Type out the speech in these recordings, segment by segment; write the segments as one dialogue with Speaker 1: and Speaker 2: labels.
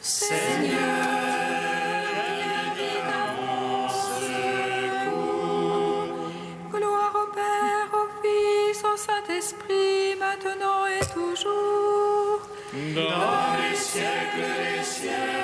Speaker 1: Seigneur, viens à mon secours.
Speaker 2: Gloire au Père, au Fils, au Saint-Esprit, maintenant et toujours.
Speaker 1: Dans les siècles des siècles.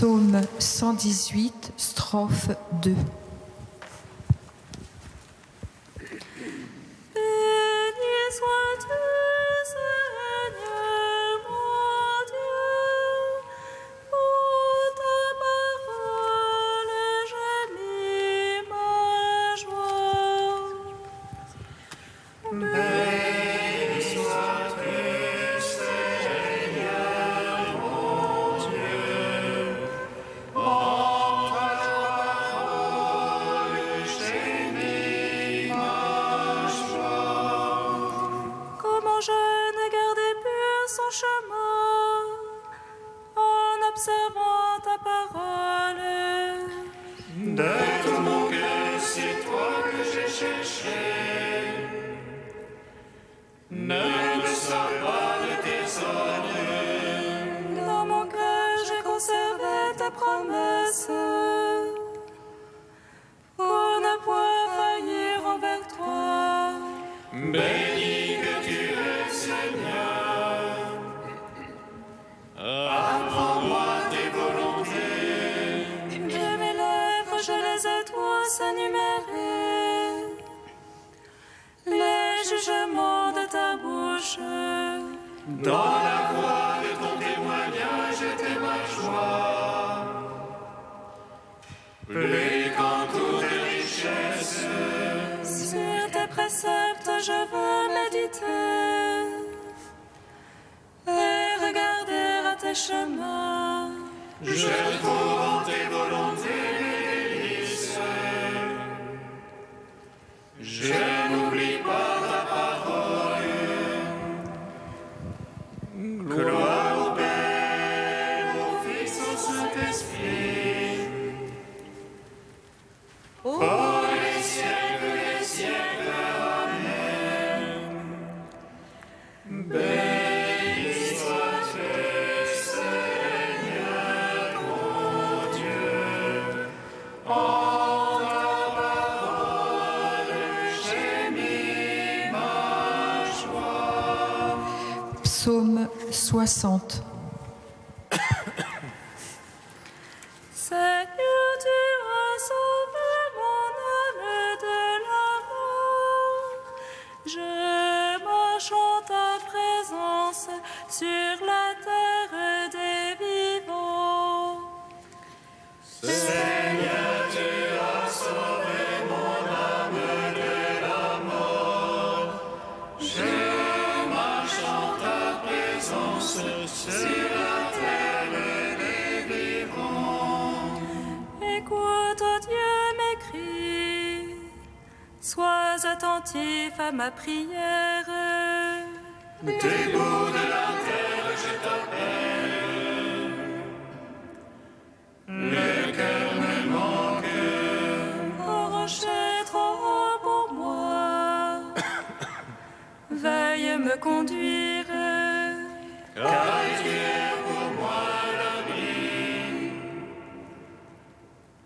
Speaker 2: Psaume 118, strophe 2.
Speaker 1: Dans la voix de ton témoignage était ma joie. plus qu'en toute richesse.
Speaker 2: Sur tes préceptes je veux méditer et regarder à tes chemins.
Speaker 1: Je trouve en tes volontés mes délices. Je n'oublie pas ta parole. Gloire au Père, au Fils, au Saint-Esprit. Pour les siècles des siècles. Amen. Béni sois-tu, Seigneur mon Dieu. En ta parole, j'ai mis ma joie.
Speaker 3: Psaume 60.
Speaker 2: Seigneur, tu as sauvé mon âme de la mort. Je marche en ta présence sur la terre des vivants.
Speaker 1: Seigneur, tu as sauvé mon âme de la mort. Je marche en ta présence sur la terre des vivants.
Speaker 2: Écoute, ô Dieu, mes cris. Sois attentif à ma prière.
Speaker 1: Des bouts de la terre, je t'appelle. Le cœur me manque.
Speaker 2: Ô rocher trop haut pour moi, veuille me conduire.
Speaker 1: Car tu es pour moi l'abri,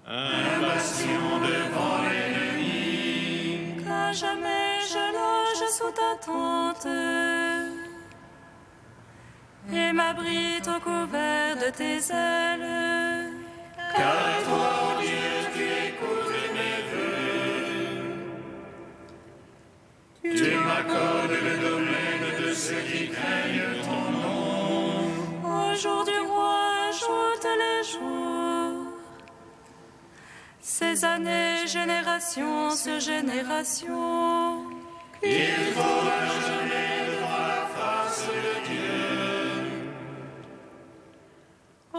Speaker 1: un bastion devant l'ennemi.
Speaker 2: Qu'à jamais je loge sous ta tente et m'abrite au couvert de tes ailes.
Speaker 1: Car toi, ô Dieu, tu écoutes mes vœux. Tu m'accordes le domaine de ceux qui craignent ton nom.
Speaker 2: Au jour du roi, ajoute les jours. Ces années, génération sur génération.
Speaker 1: Il faudra jamais devant la face de Dieu.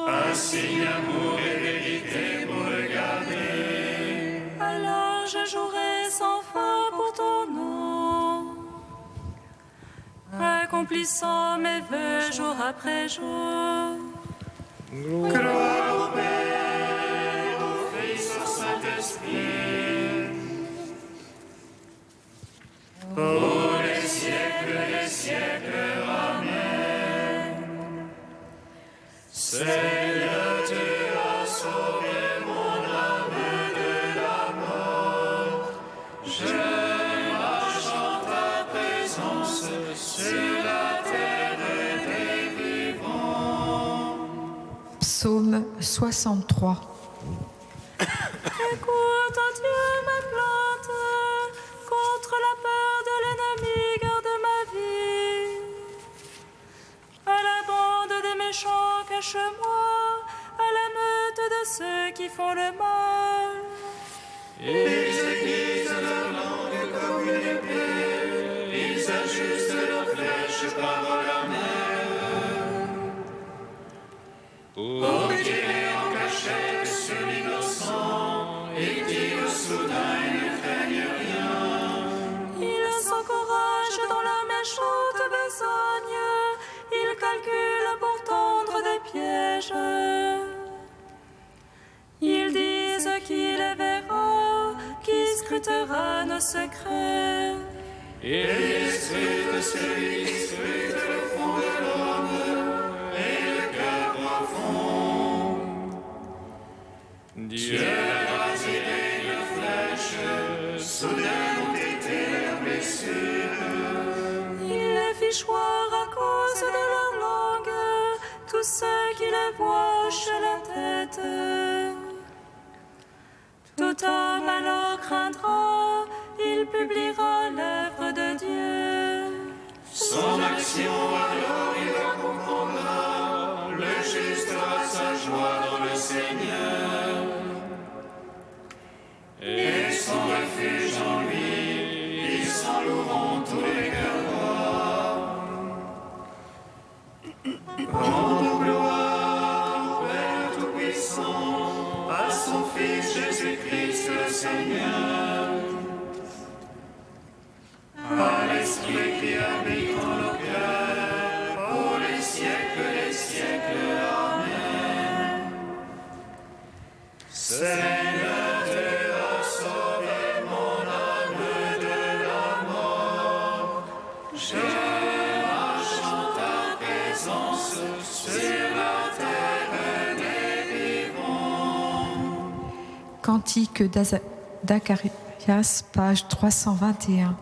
Speaker 1: Un signe d'amour et vérité pour le garder.
Speaker 2: Alors je jouerai sans fin pour ton nom, accomplissant mes vœux jour après jour.
Speaker 1: Gloire au Père, au Fils, au Saint-Esprit. Pour les siècles des siècles. Amen. Seigneur, tu as sauvé mon âme de la mort. Je marche en ta présence sur la terre des vivants.
Speaker 3: Psaume 63.
Speaker 2: Écoute, ô Dieu, ma plainte, contre la peur de l'ennemi, garde ma vie. À la bande des méchants, cache-moi, à la meute de ceux qui font le mal.
Speaker 1: Ils aiguisent leur langue comme une épée, ils ajustent leurs flèches par la mer. Pour tirer en cachette sur l'innocent, et qui soudain ne craignent rien.
Speaker 2: Ils s'encouragent dans la méchante besogne, ils calculent pour tendre des pièges. Ils disent qui les verra, qui scrutera nos secrets.
Speaker 1: Ils scrutent celui qui scrute le fond de l'homme et le cœur profond. Dieu a tiré une flèche, soudain ont été leurs blessures.
Speaker 2: Il les fit choir à cause de leur langue, tous ceux qui les voient hochent la tête. Tout homme alors craindra, il publiera l'œuvre de Dieu.
Speaker 1: Son action alors il la comprendra, le juste aura sa joie dans le Seigneur. Saint-Esprit qui habite en nos cœurs, pour les siècles des siècles. Amen. Seigneur, tu as sauvé mon âme de la mort. Je marche en ta présence sur la terre des vivants.
Speaker 3: Cantique d'Acharias, page 321.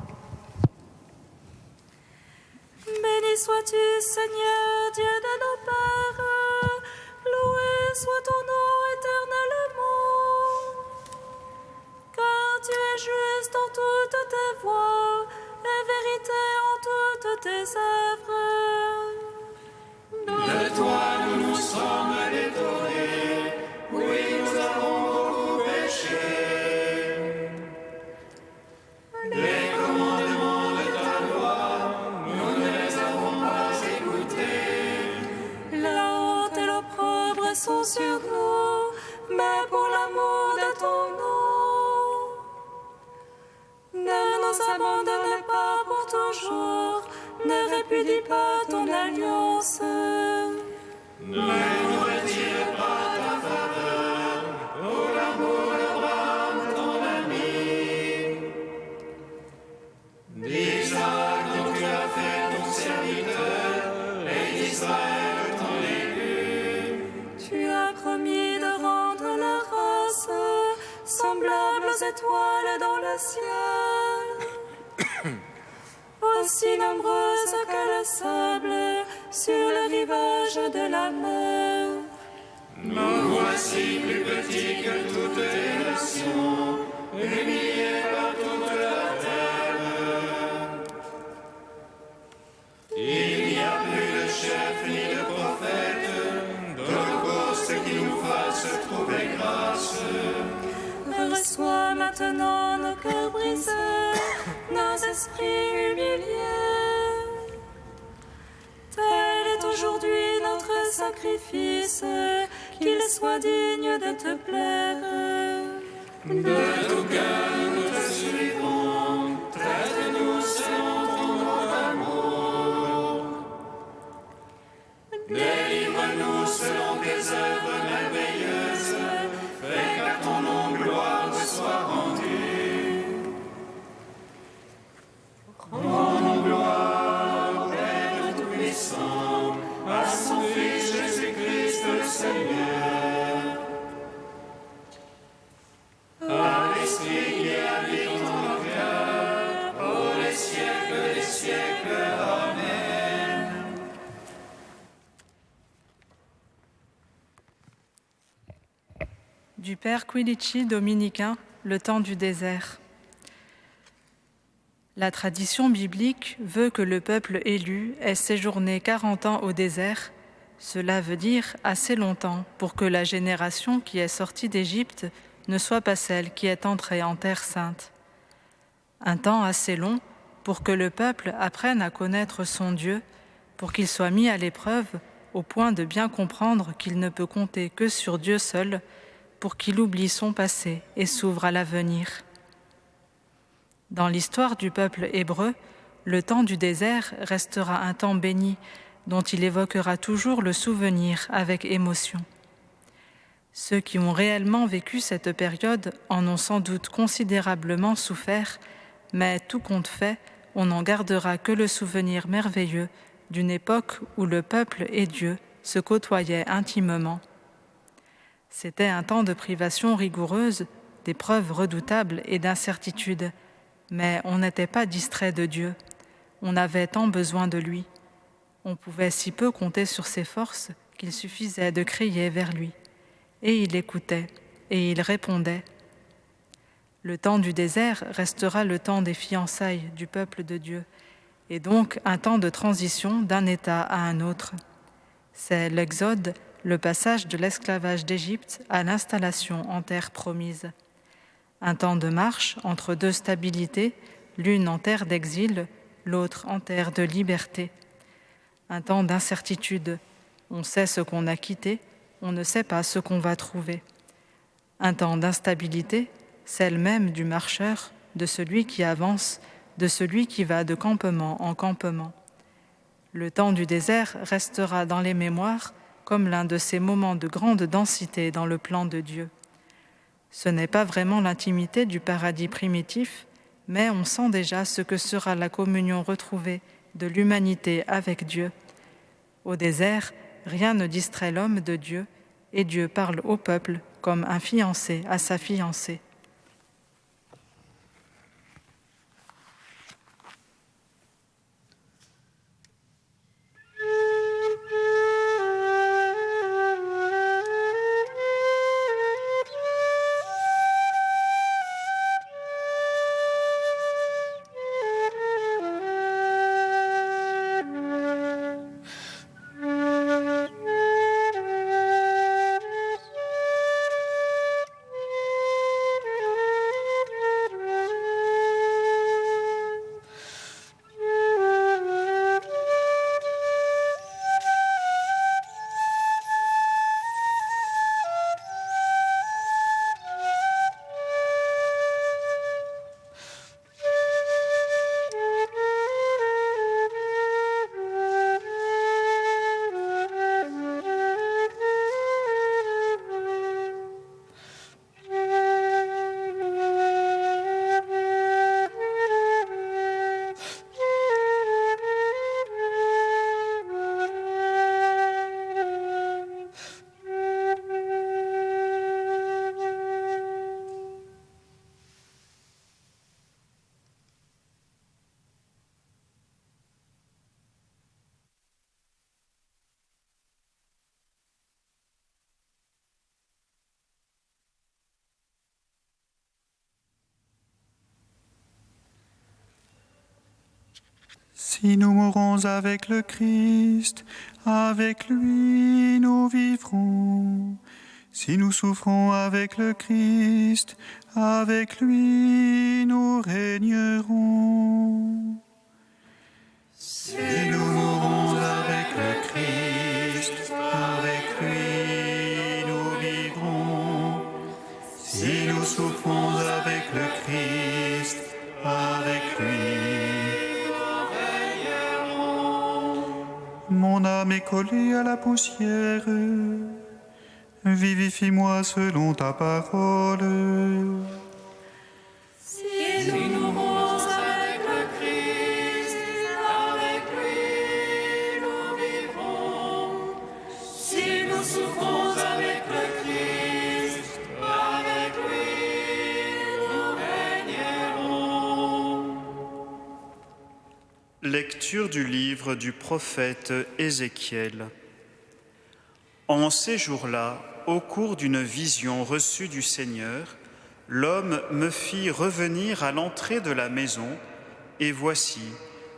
Speaker 2: Béni sois-tu, Seigneur, Dieu de nos pères. Loué soit ton nom éternellement. Car tu es juste en toutes tes voies et vérité en toutes tes œuvres.
Speaker 1: De toi nous nous sommes détournés, oui nous avons beaucoup péché. Les commandements de ta loi, nous ne les avons pas écoutés.
Speaker 2: La honte et l'opprobre sont sur nous, mais pour l'amour de ton nom. Ne nous abandonne pas pour toujours, ne répudie pas ton alliance.
Speaker 1: Ne nous retire pas ta faveur, pour l'amour d'Abraham ton ami. D'Isaac dont tu as fait ton serviteur, et d'Israël ton élu.
Speaker 2: Tu as promis de rendre la race semblable aux étoiles dans le ciel, aussi nombreuses que le sable sur le rivage de la mer.
Speaker 1: Nous voici plus petits que toutes les nations, humiliés par toute la terre. Il n'y a plus de chef ni de prophète, d'holocauste qui nous fasse trouver grâce.
Speaker 2: Reçois maintenant nos cœurs brisés, nos esprits humiliés. Tel est aujourd'hui notre sacrifice, qu'il soit digne de te plaire.
Speaker 1: De tout cœur nous te suivons, traite-nous selon ton grand amour. Délivre-nous selon tes œuvres merveilleuses, fais qu'à ton nom gloire soit rendue. Rendons gloire au Père Tout-Puissant, à son Fils Jésus-Christ le Seigneur. À l'Esprit qui habite en nos cœurs, pour les siècles des siècles. Amen.
Speaker 4: Du Père Quilici dominicain, le temps du désert. La tradition biblique veut que le peuple élu ait séjourné 40 ans au désert. Cela veut dire assez longtemps pour que la génération qui est sortie d'Égypte ne soit pas celle qui est entrée en terre sainte. Un temps assez long pour que le peuple apprenne à connaître son Dieu, pour qu'il soit mis à l'épreuve au point de bien comprendre qu'il ne peut compter que sur Dieu seul, pour qu'il oublie son passé et s'ouvre à l'avenir. Dans l'histoire du peuple hébreu, le temps du désert restera un temps béni dont il évoquera toujours le souvenir avec émotion. Ceux qui ont réellement vécu cette période en ont sans doute considérablement souffert, mais tout compte fait, on n'en gardera que le souvenir merveilleux d'une époque où le peuple et Dieu se côtoyaient intimement. C'était un temps de privation rigoureuse, d'épreuves redoutables et d'incertitudes, mais on n'était pas distrait de Dieu. On avait tant besoin de lui. On pouvait si peu compter sur ses forces qu'il suffisait de crier vers lui. Et il écoutait, et il répondait. Le temps du désert restera le temps des fiançailles du peuple de Dieu, et donc un temps de transition d'un état à un autre. C'est l'Exode, le passage de l'esclavage d'Égypte à l'installation en terre promise. Un temps de marche entre deux stabilités, l'une en terre d'exil, l'autre en terre de liberté. Un temps d'incertitude. On sait ce qu'on a quitté, on ne sait pas ce qu'on va trouver. Un temps d'instabilité, celle même du marcheur, de celui qui avance, de celui qui va de campement en campement. Le temps du désert restera dans les mémoires comme l'un de ces moments de grande densité dans le plan de Dieu. Ce n'est pas vraiment l'intimité du paradis primitif, mais on sent déjà ce que sera la communion retrouvée de l'humanité avec Dieu. Au désert, rien ne distrait l'homme de Dieu, et Dieu parle au peuple comme un fiancé à sa fiancée.
Speaker 1: Si nous mourons avec le Christ, avec lui nous vivrons. Si nous souffrons avec le Christ, avec lui nous régnerons. Si nous mourons avec le Christ, avec lui nous vivrons. Si nous souffrons avec le Christ, avec lui. Mon âme est collée à la poussière. Vivifie-moi selon ta parole.
Speaker 2: Si nous mourons avec le Christ, avec lui nous vivrons. Si nous souffrons avec le Christ, avec lui nous régnerons.
Speaker 5: Lecture du livre du prophète Ézéchiel. En ces jours-là, au cours d'une vision reçue du Seigneur, l'homme me fit revenir à l'entrée de la maison, et voici,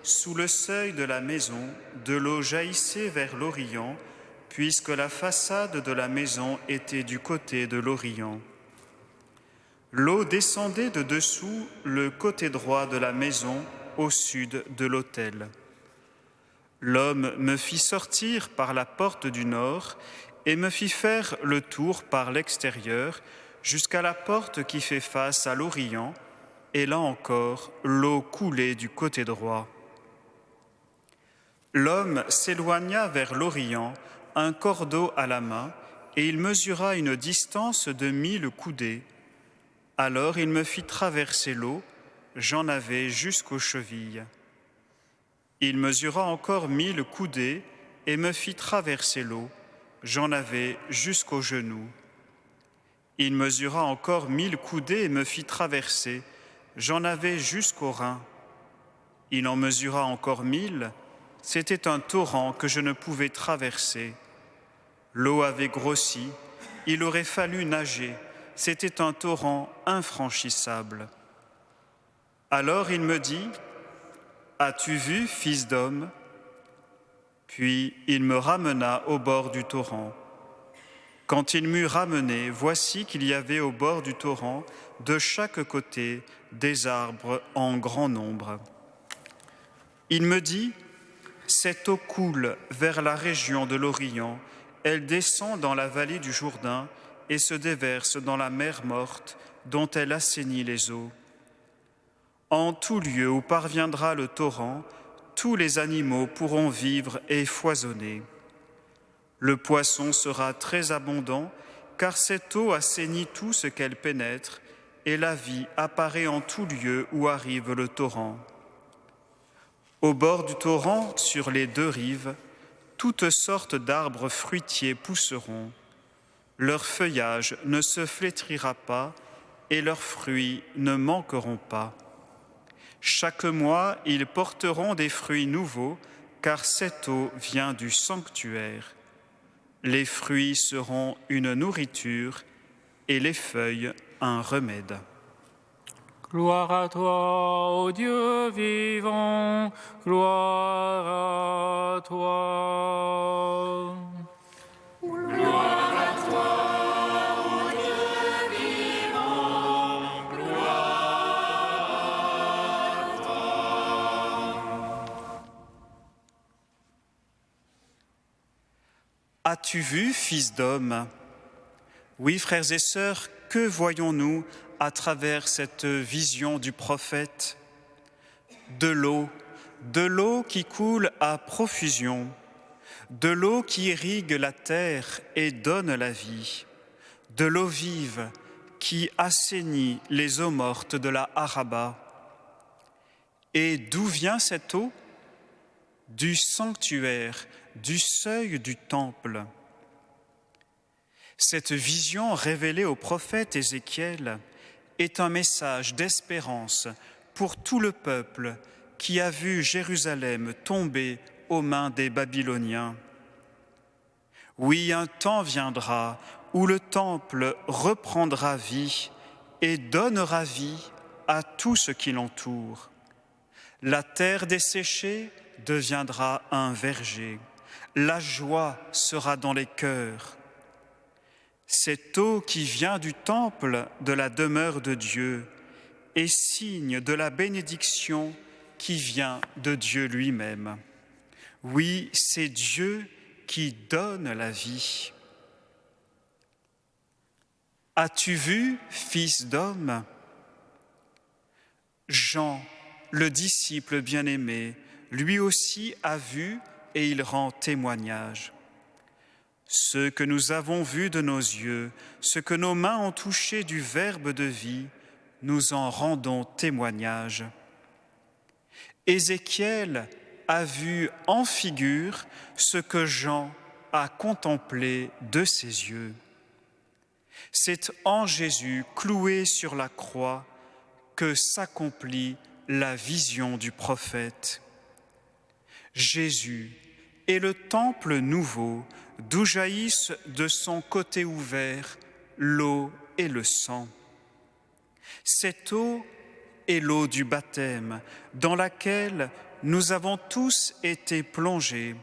Speaker 5: sous le seuil de la maison, de l'eau jaillissait vers l'Orient, puisque la façade de la maison était du côté de l'Orient. L'eau descendait de dessous le côté droit de la maison, au sud de l'autel. L'homme me fit sortir par la porte du nord et me fit faire le tour par l'extérieur jusqu'à la porte qui fait face à l'Orient, et là encore, l'eau coulait du côté droit. L'homme s'éloigna vers l'Orient, un cordeau à la main, et il mesura une distance de 1000 coudées. Alors il me fit traverser l'eau, j'en avais jusqu'aux chevilles. Il mesura encore 1000 coudées et me fit traverser l'eau, j'en avais jusqu'aux genoux. Il mesura encore 1000 coudées et me fit traverser, j'en avais jusqu'aux reins. Il en mesura encore 1000, c'était un torrent que je ne pouvais traverser. L'eau avait grossi, il aurait fallu nager, c'était un torrent infranchissable. Alors il me dit, « As-tu vu, fils d'homme ?» Puis il me ramena au bord du torrent. Quand il m'eut ramené, voici qu'il y avait au bord du torrent, de chaque côté, des arbres en grand nombre. Il me dit, « Cette eau coule vers la région de l'Orient, elle descend dans la vallée du Jourdain et se déverse dans la mer morte, dont elle assainit les eaux. » En tout lieu où parviendra le torrent, tous les animaux pourront vivre et foisonner. Le poisson sera très abondant, car cette eau assainit tout ce qu'elle pénètre, et la vie apparaît en tout lieu où arrive le torrent. Au bord du torrent, sur les deux rives, toutes sortes d'arbres fruitiers pousseront. Leur feuillage ne se flétrira pas, et leurs fruits ne manqueront pas. Chaque mois, ils porteront des fruits nouveaux, car cette eau vient du sanctuaire. Les fruits seront une nourriture et les feuilles un remède.
Speaker 1: Gloire à toi, ô Dieu vivant, gloire à toi. Gloire à toi, ô Dieu vivant, gloire à toi.
Speaker 5: As-tu vu, fils d'homme? Oui, frères et sœurs, que voyons-nous à travers cette vision du prophète? De l'eau qui coule à profusion, de l'eau qui irrigue la terre et donne la vie, de l'eau vive qui assainit les eaux mortes de la Araba. Et d'où vient cette eau? Du sanctuaire, du seuil du temple. Cette vision révélée au prophète Ézéchiel est un message d'espérance pour tout le peuple qui a vu Jérusalem tomber aux mains des Babyloniens. Oui, un temps viendra où le temple reprendra vie et donnera vie à tout ce qui l'entoure. La terre desséchée deviendra un verger. La joie sera dans les cœurs. Cette eau qui vient du temple de la demeure de Dieu est signe de la bénédiction qui vient de Dieu lui-même. Oui, c'est Dieu qui donne la vie. As-tu vu, fils d'homme? Jean, le disciple bien-aimé, lui aussi a vu et il rend témoignage. Ce que nous avons vu de nos yeux, ce que nos mains ont touché du Verbe de vie, nous en rendons témoignage. Ézéchiel a vu en figure ce que Jean a contemplé de ses yeux. C'est en Jésus, cloué sur la croix, que s'accomplit la vision du prophète. Jésus est le temple nouveau, d'où jaillissent de son côté ouvert l'eau et le sang. Cette eau est l'eau du baptême, dans laquelle nous avons tous été plongés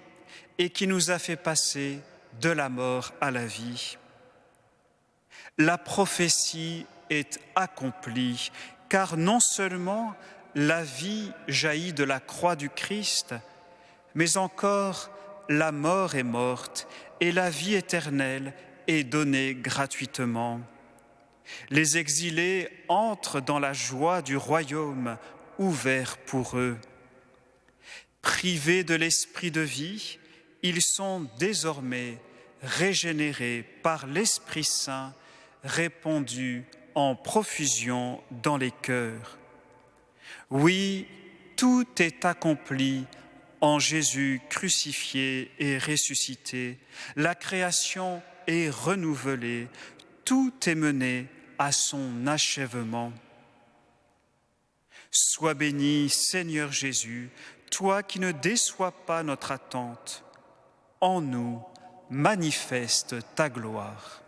Speaker 5: et qui nous a fait passer de la mort à la vie. La prophétie est accomplie, car non seulement la vie jaillit de la croix du Christ, mais encore la mort est morte et la vie éternelle est donnée gratuitement. Les exilés entrent dans la joie du royaume ouvert pour eux. Privés de l'esprit de vie, ils sont désormais régénérés par l'Esprit Saint répandu en profusion dans les cœurs. Oui, tout est accompli en Jésus crucifié et ressuscité. La création est renouvelée, tout est mené à son achèvement. Sois béni, Seigneur Jésus, toi qui ne déçois pas notre attente. En nous, manifeste ta gloire.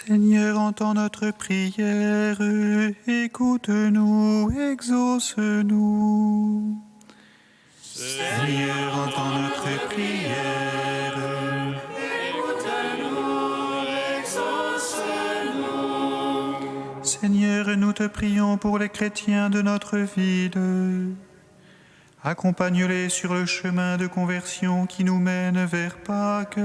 Speaker 6: Seigneur, entends notre prière, écoute-nous, exauce-nous. Seigneur, entends notre prière,
Speaker 1: écoute-nous, exauce-nous.
Speaker 6: Seigneur, nous te prions pour les chrétiens de notre ville. Accompagne-les sur le chemin de conversion qui nous mène vers Pâques.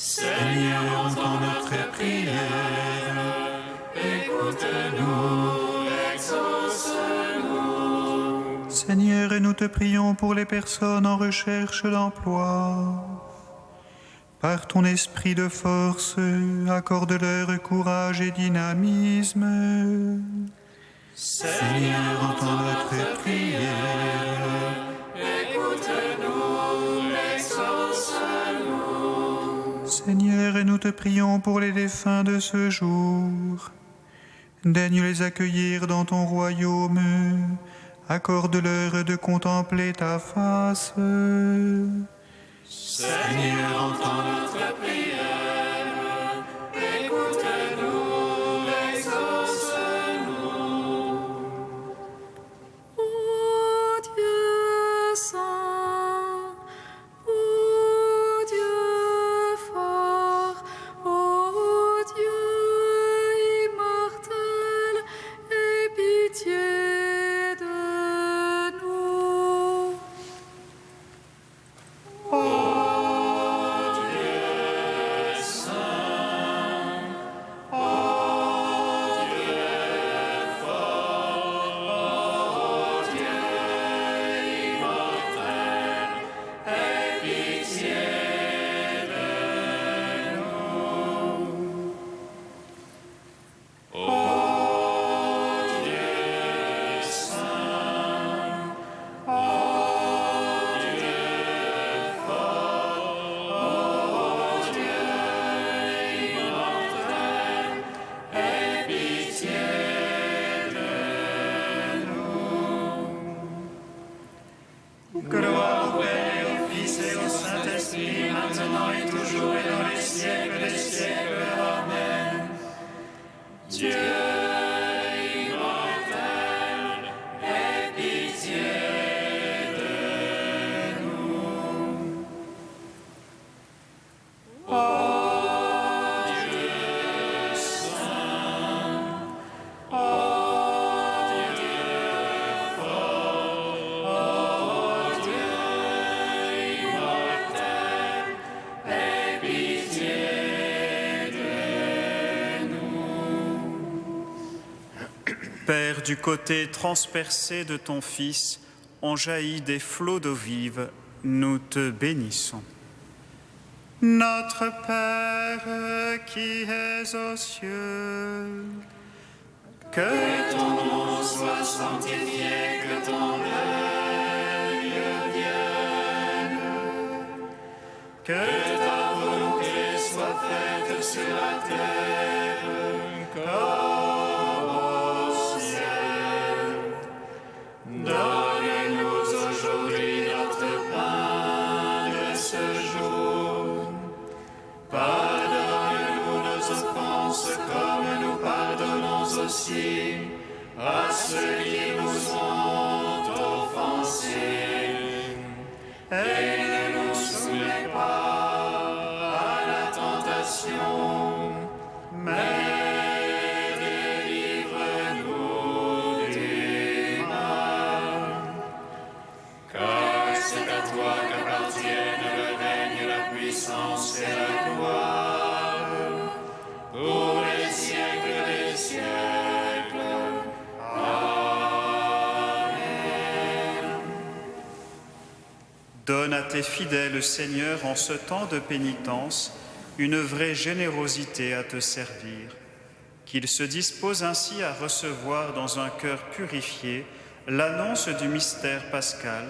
Speaker 6: Seigneur, entends notre prière,
Speaker 1: écoute-nous, exauce-nous.
Speaker 6: Seigneur, nous te prions pour les personnes en recherche d'emploi. Par ton esprit de force, accorde-leur courage et dynamisme. Seigneur, entends notre prière,
Speaker 1: écoute-nous, exauce-nous.
Speaker 6: Seigneur, nous te prions pour les défunts de ce jour. Daigne les accueillir dans ton royaume. Accorde-leur de contempler ta face.
Speaker 1: Seigneur, entends notre prière, écoute-nous, exauce-nous.
Speaker 2: Ô Dieu saint, ô Dieu fort, ô Dieu immortel, aie pitié de nous.
Speaker 5: Gloire au Père et au Fils et au Saint-Esprit, maintenant et toujours et dans les siècles des siècles. Amen.
Speaker 1: Dieu immortel, aie pitié de nous. Ô Dieu saint, ô Dieu fort, ô Dieu immortel, aie pitié de nous.
Speaker 5: Père, du côté transpercé de ton Fils, ont jailli des flots d'eau vive, nous te bénissons. Notre Père qui es aux cieux, que
Speaker 1: Ton nom soit sanctifié, que ton règne vienne,
Speaker 5: que
Speaker 1: ta volonté soit faite sur la terre comme au ciel. Donne-nous aujourd'hui notre pain de ce jour. Pardonne-nous nos offenses comme nous pardonnons aussi à ceux qui nous ont offensés. Et ne nous soumets pas à la tentation, mais délivre-nous du mal. Car c'est à toi qu'appartiennent le règne, la puissance et la gloire, pour les siècles des siècles. Amen.
Speaker 5: Donne à tes fidèles, Seigneur, en ce temps de pénitence, une vraie générosité à te servir. Qu'ils se disposent ainsi à recevoir dans un cœur purifié l'annonce du mystère pascal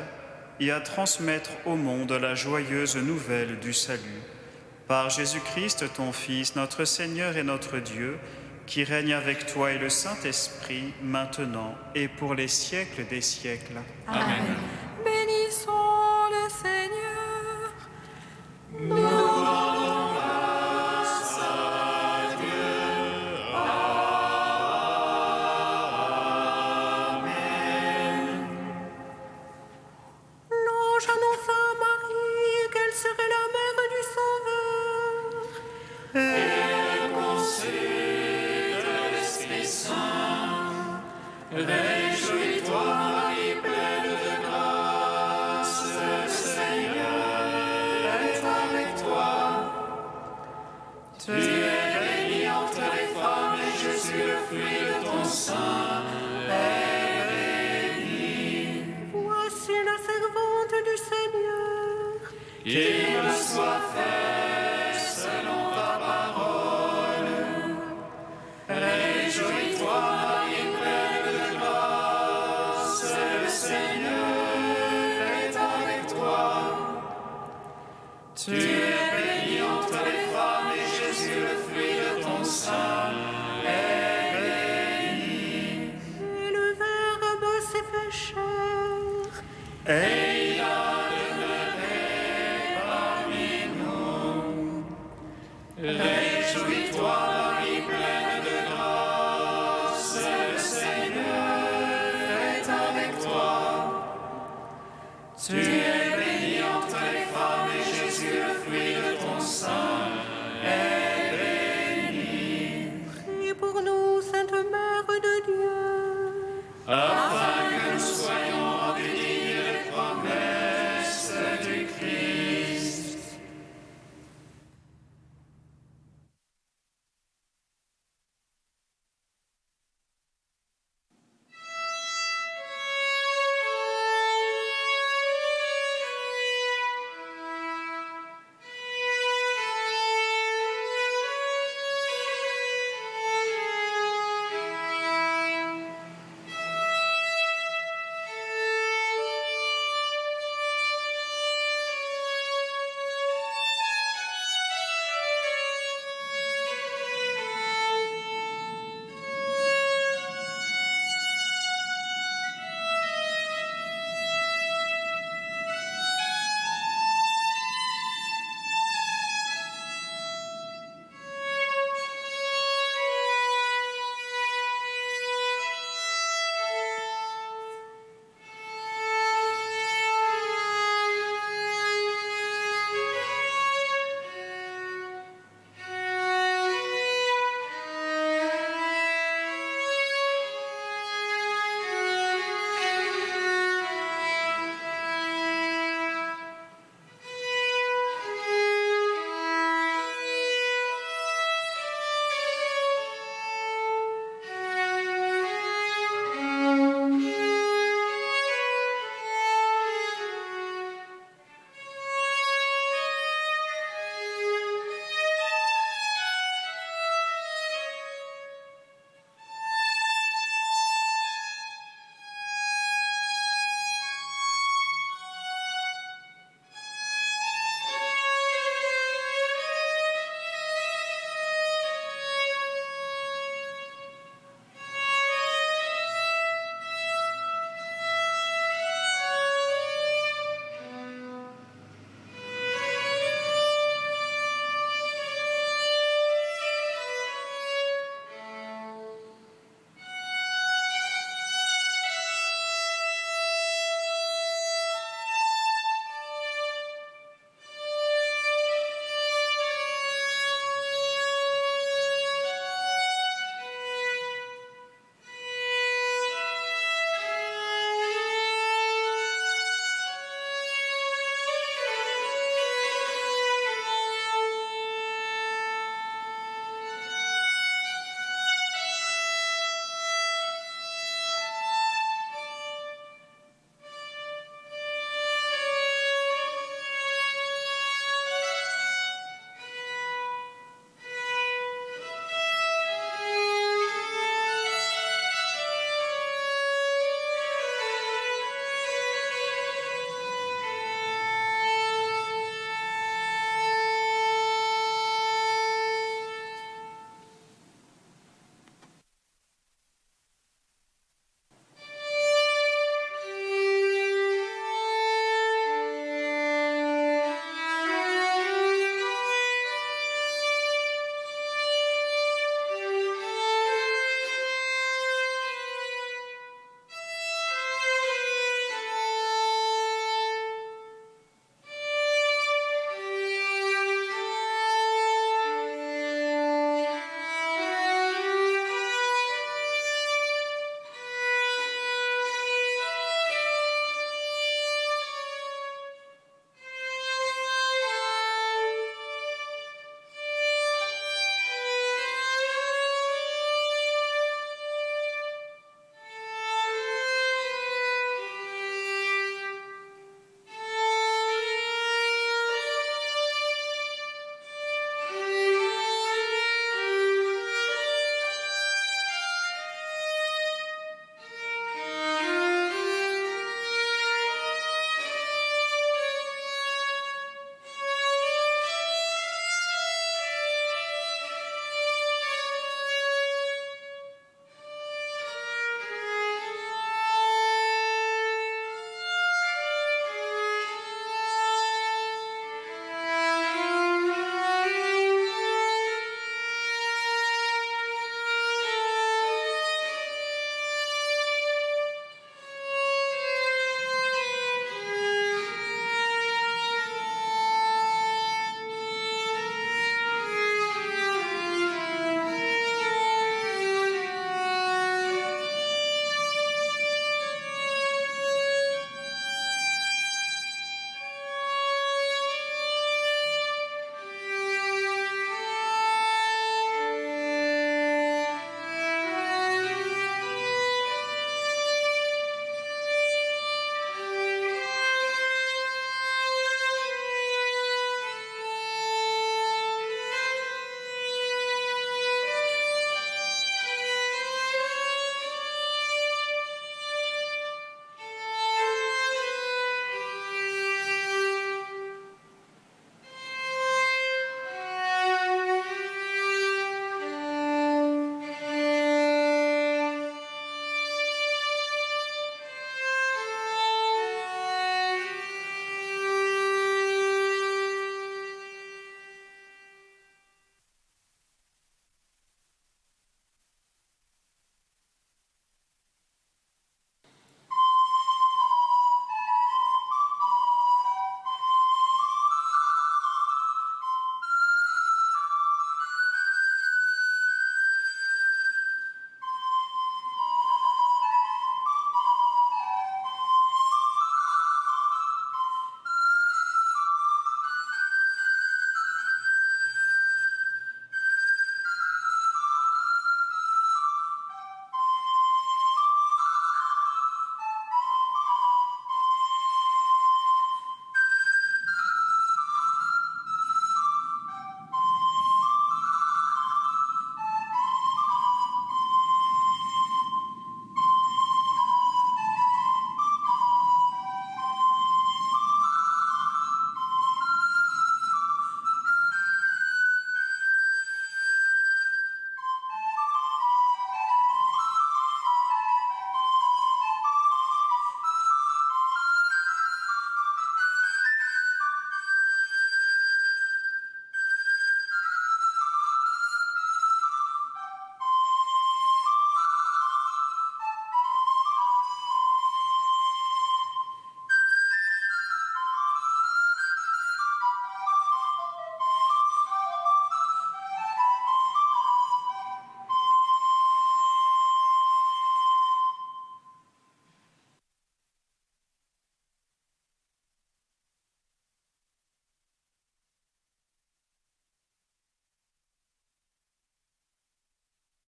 Speaker 5: et à transmettre au monde la joyeuse nouvelle du salut. Par Jésus-Christ, ton Fils, notre Seigneur et notre Dieu, qui règne avec toi et le Saint-Esprit, maintenant et pour les siècles des siècles.
Speaker 2: Amen. Bénissons le Seigneur.
Speaker 1: Nous rendons grâce à Règne